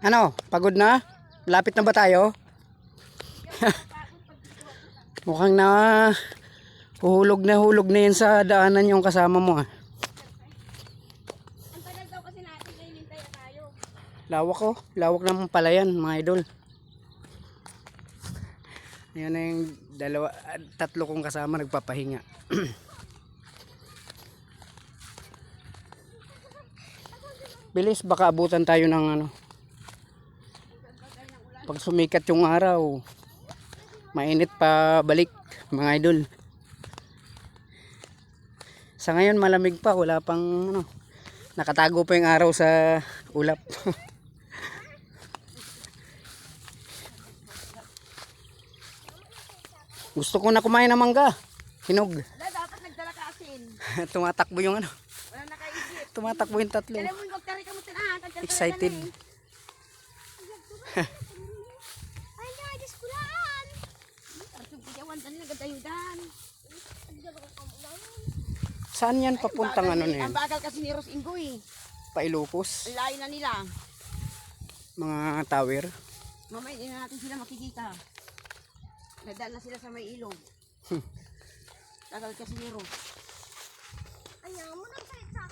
Ano? Pagod na? Lapit na ba tayo? Mukhang na hulog na yan sa daanan yung kasama mo ah. Ang tagal daw kasi natin na hinintay tayo. Lawak oh. Lawak naman pala yan mga idol. Yan na yung tatlo kong kasama nagpapahinga. Bilis baka abutan tayo ng ano. Pag sumikat yung araw, mainit pa balik mga idol. Sa ngayon malamig pa, wala pang ano, nakatago pa yung araw sa ulap. Gusto ko na kumain ng mangga. Hinog. Wala, dapat nagdala ka asin. Tumatakbo yung ano. Wala nakaisip. Tumatakbo yung tatlo. Kaya mo yung magtari ka mo tinahan. Excited. Ay, nagis ko laan. Arsog ko yawan, dali nagadayudan. Saan yan papuntang ano na yan? Ang bagal kasi ni Ros Ingoy. Pailocos? Ang layo na nila. Mga tower? Mamaya, hindi na natin sila makikita. Nadaan na sila sa may ilog. Tagal kasi ni Ros. Ayaw mo nang salita.